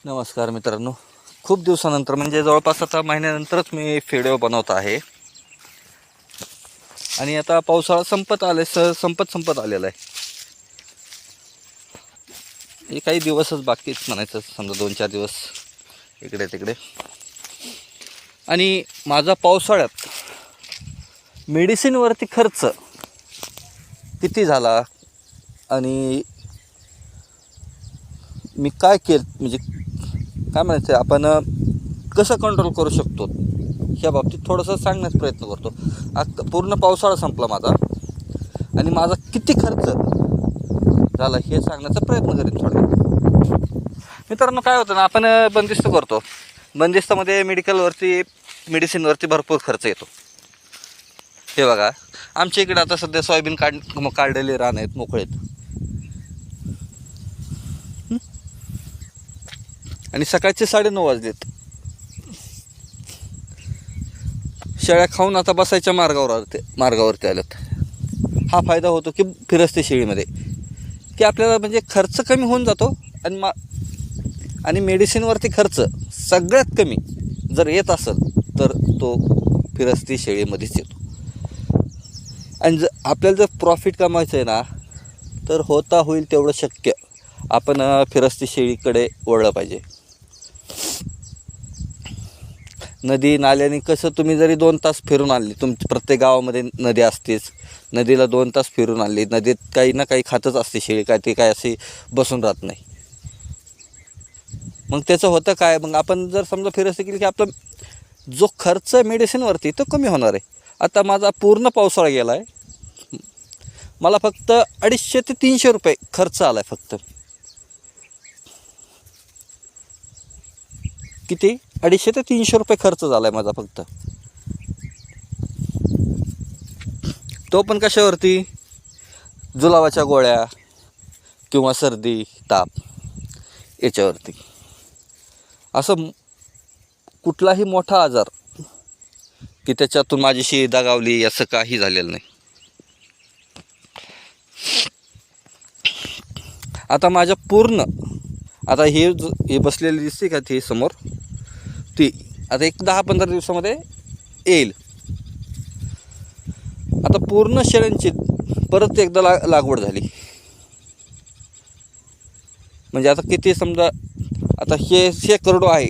नमस्कार मित्रांनो, खूप दिवसानंतर म्हणजे जवळपास आता महिन्यानंतरच मी व्हिडिओ बनवत आहे. आणि आता पावसाळा संपत आलेला आहे. हे काही दिवसच बाकीच म्हणायचं, समजा 2-4 दिवस इकडे तिकडे. आणि माझा पावसाळ्यात मेडिसिनवरती खर्च किती झाला आणि मी काय केलं, म्हणजे काय म्हणायचं, आपण कसं कंट्रोल करू शकतो ह्या बाबतीत थोडंसं सांगण्याचा प्रयत्न करतो. आता पूर्ण पावसाळा संपला माझा आणि माझा किती खर्च झाला हे सांगण्याचा प्रयत्न करेन थोडा. मित्रांनो, काय होतं ना, आपण बंदिस्त करतो. बंदिस्तामध्ये मेडिसिनवरती भरपूर खर्च येतो. हे बघा, आमच्या इकडे आता सध्या सोयाबीन काढलेले रान आहेत, मोकळेत. आणि सकाळचे 9:30 वाजलेत. शेळ्या खाऊन आता बसायच्या मार्गावरती आल्यात. हा फायदा होतो की फिरस्ती शेळीमध्ये, की आपल्याला म्हणजे खर्च कमी होऊन जातो. आणि मेडिसिनवरती खर्च सगळ्यात कमी जर येत असेल तर तो फिरस्ती शेळीमध्येच येतो. आणि आपल्याला जर प्रॉफिट कमायचं आहे ना, तर होईल तेवढं शक्य आपण फिरस्ती शेळीकडे वळलं पाहिजे. नदी नाल्याने कसं तुम्ही जरी 2 तास फिरून आणली, प्रत्येक गावामध्ये नदी असतेच, नदीला 2 तास फिरून आणली, नदीत काही ना काही खातच असते शेळी, काय ती काय अशी बसून राहत नाही. मग त्याचं होतं काय, मग आपण जर समजा फिरस्ती केली की आपला जो खर्च मेडिसिनवरती तो कमी होणार आहे. आता माझा पूर्ण पावसाळा गेला आहे, मला फक्त 250 ते 300 रुपये खर्च आला आहे. फक्त किती? 250 ते 300 रुपये खर्च झाला आहे माझा फक्त. तो पण कशावरती? जुलाबाच्या गोळ्या किंवा सर्दी ताप याच्यावरती. असं कुठलाही मोठा आजार की त्याच्यातून माझी शेळी दगावली असं काही झालेलं नाही. आता माझ्या पूर्ण, आता हे बसलेली दिसते का ती समोर, ती आता एक 10-15 दिवसामध्ये येईल. आता पूर्ण शेळ्यांची परत एकदा लागवड झाली. म्हणजे आता किती, समजा आता हे करडो आहे,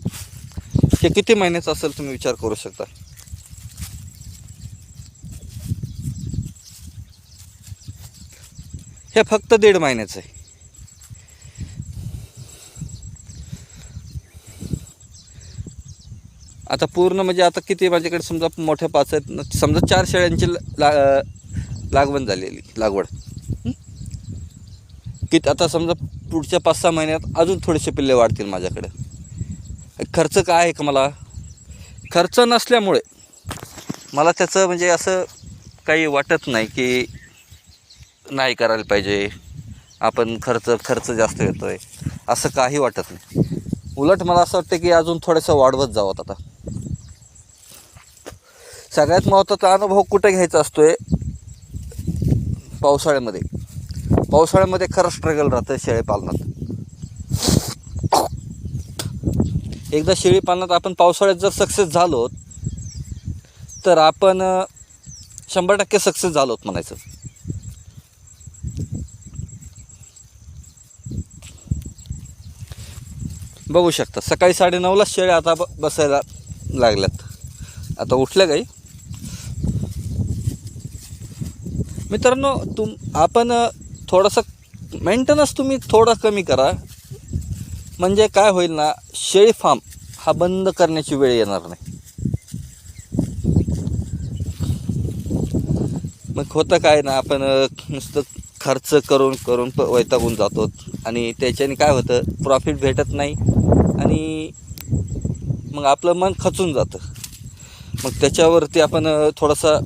हे किती महिन्याचं असेल तुम्ही विचार करू शकता. हे फक्त 1.5 महिन्याचं आहे. आता पूर्ण म्हणजे आता किती, माझ्याकडे समजा मोठ्या 5 आहेत, समजा 4 शेळ्यांची लागवड की आता समजा पुढच्या 5-6 महिन्यात अजून थोडेसे पिल्ले वाढतील माझ्याकडे. खर्च काय आहे का, मला खर्च नसल्यामुळे मला त्याचं म्हणजे असं काही वाटत नाही की नाही करायला पाहिजे, आपण खर्च जास्त येतोय असं काही वाटत नाही. उलट मला असं वाटतं की अजून थोडंसं वाढवत जावं. आता सगळ्यात महत्त्वाचा अनुभव कुठे घ्यायचा असतोय? पावसाळ्यामध्ये खरं स्ट्रगल राहतं शेळी पालनात. एकदा शेळी पालनात आपण पावसाळ्यात जर सक्सेस झालो तर आपण 100% सक्सेस झालोत म्हणायचं. बघू शकता, सकाळी 9:30ला शेळ्या आता बसायला लागल्यात. आता उठल्या काही. मित्रांनो, आपण थोडंसं मेंटेनन्स तुम्ही थोडा कमी करा, म्हणजे काय होईल ना, शेळी फार्म हा बंद करण्याची वेळ येणार नाही. मग होतं काय ना, आपण नुसतं खर्च करून वैतागून जातो आणि त्याच्याने काय होतं, प्रॉफिट भेटत नाही आणि मग आपलं मन खचून जातं. मग त्याच्यावरती आपण थोडासा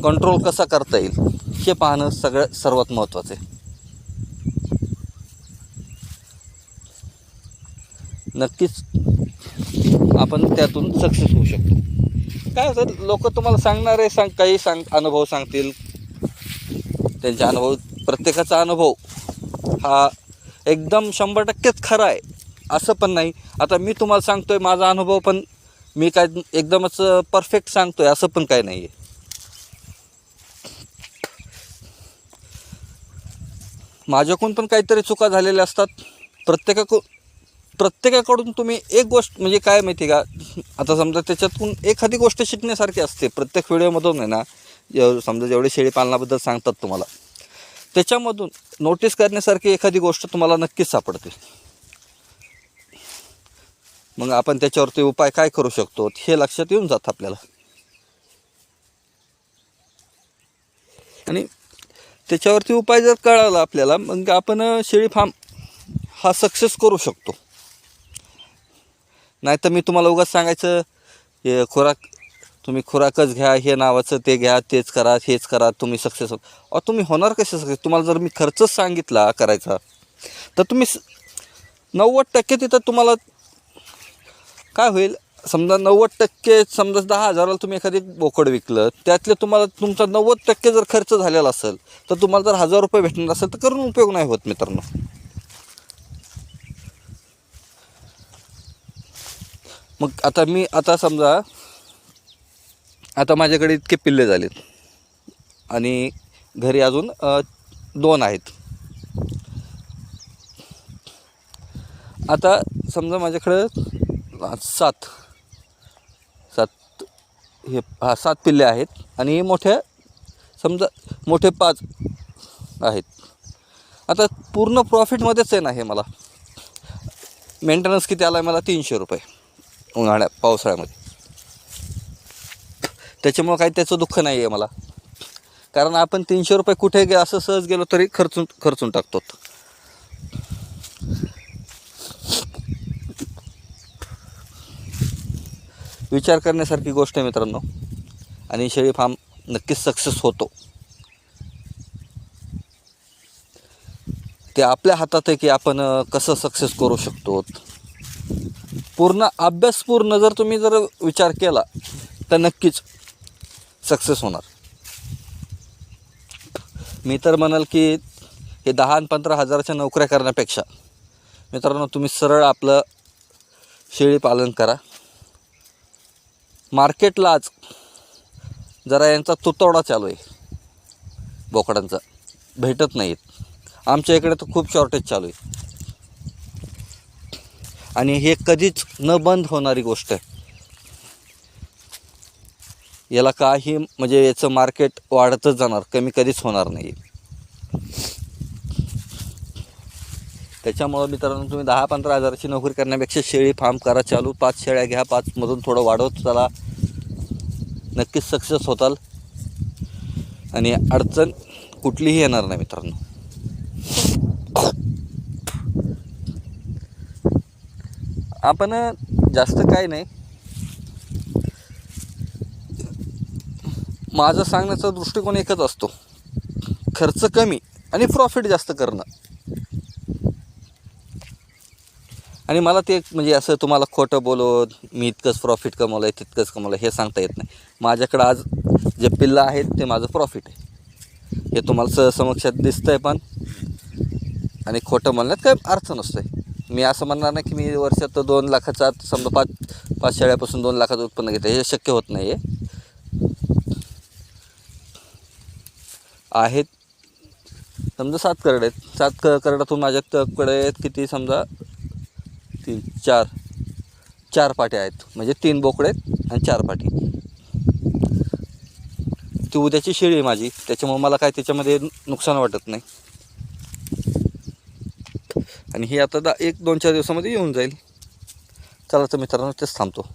कंट्रोल कसा करता येईल हे पाहणं सर्वात महत्त्वाचं आहे. नक्कीच आपण त्यातून सक्सेस होऊ शकतो. काय होतं, लोक तुम्हाला अनुभव सांगतील. त्यांचे अनुभव, प्रत्येकाचा अनुभव हा एकदम 100%च खरा आहे असं पण नाही. आता मी तुम्हाला सांगतोय माझा अनुभव, पण मी काय एकदमच परफेक्ट सांगतोय असं पण काय नाही आहे. माझ्याकडून पण काहीतरी चुका झालेल्या असतात. प्रत्येकाकडून तुम्ही एक गोष्ट म्हणजे काय माहिती आहे का, आता समजा त्याच्यातून एखादी गोष्ट शिकण्यासारखी असते. प्रत्येक व्हिडिओमधून आहे ना, समजा जेवढे शेळी पालनाबद्दल सांगतात तुम्हाला, त्याच्यामधून नोटीस करण्यासारखी एखादी गोष्ट तुम्हाला नक्कीच सापडते. मग आपण त्याच्यावरती उपाय काय करू शकतो हे लक्षात येऊन जातं आपल्याला. आणि त्याच्यावरती उपाय जर कळाला आपल्याला, मग आपण शेळी फार्म हा सक्सेस करू शकतो. नाही तर मी तुम्हाला उगाच सांगायचं हे तुम्ही खुराकच घ्या, हे नावाचं ते घ्या, तेच करा, हेच करा, तुम्ही सक्सेस तुम्ही होणार कसे सक्सेस? तुम्हाला जर मी खर्चच सांगितला करायचा, तर तुम्ही 90% तिथं तुम्हाला काय होईल, समजा 90%, समजा 10,000ला तुम्ही एखादी बोकड विकलं, त्यातले तुम्हाला तुमचा 90% जर खर्च झालेला असेल, तर तुम्हाला जर 1,000 रुपये भेटणार असेल तर करून उपयोग नाही होत मित्रांनो. मग आता समजा आता माझ्याकडे इतके पिल्ले झालेत आणि घरी अजून 2 आहेत. आता समजा माझ्याकडे 7 पिल्ले आहेत आणि समजा मोठे 5 आहेत. आता पूर्ण प्रॉफिटमध्येच आहे ना हे. मला मेंटेनन्स किती आला आहे मला? 300 रुपये पावसाळ्यामध्ये. त्याच्यामुळं काही त्याचं दुःख नाही आहे मला, कारण आपण 300 रुपये कुठे असं सहज गेलो तरी खर्चून टाकतो. विचार करण्यासारखी गोष्ट आहे मित्रांनो. आणि शेळी फार्म नक्कीच सक्सेस होतो. ते आपल्या हातात आहे की आपण कसं सक्सेस करू शकतो. अभ्यासपूर्ण जर तुम्ही विचार केला तर नक्कीच सक्सेस होणार. मी तर म्हणाल की हे 10 आणि 15 हजाराच्या नोकऱ्या करण्यापेक्षा मित्रांनो तुम्ही सरळ आपलं शेळी पालन करा. मार्केटला आज जरा यांचा तुतवडा चालू आहे, बोकडांचा भेटत नाहीत. आमच्या इकडे तर खूप शॉर्टेज चालू आहे आणि हे कधीच न बंद होणारी गोष्ट आहे. याला काही म्हणजे याचं मार्केट वाढतच जाणार, कमी कधीच होणार नाही. त्याच्यामुळं मित्रांनो तुम्ही 10-15 हजाराची नोकरी करण्यापेक्षा शेळी फार्म करा चालू. 5 शेळ्या घ्या, 5मधून थोडं वाढवत चला, नक्कीच सक्सेस होताल आणि अडचण कुठलीही येणार नाही मित्रांनो. आपण जास्त काही नाही, माझं सांगण्याचा दृष्टिकोन एकच असतो, खर्च कमी आणि प्रॉफिट जास्त करणं. आणि मला ते म्हणजे असं तुम्हाला खोटं बोलून मी इतकंच प्रॉफिट कमवलं आहे, तितकंच कमवलं हे सांगता येत नाही. माझ्याकडं आज जे पिल्लं आहेत ते माझं प्रॉफिट आहे, हे तुम्हाला समक्षात दिसतं आहे. पण आणि खोटं म्हणण्यात काही अर्थ नसतो आहे. मी असं म्हणणार नाही की मी वर्षात 2 लाखाचा समजा 5 शेळ्यापासून 2 लाखाचं उत्पन्न घेतं, हे शक्य होत नाही आहे. आहेत समजा 7 करडे आहेत, 7 करडातून माझ्याकडे किती समजा 4 पाट्या आहेत, म्हणजे 3 बोकडे आहेत आणि 4 पाटी. ती उद्याची शेळी आहे माझी, त्याच्यामुळे मला काय त्याच्यामध्ये नुकसान वाटत नाही. आणि हे आता 1-2-4 दिवसामध्ये येऊन जाईल. चला तर मित्रांनो तेच थांबतो.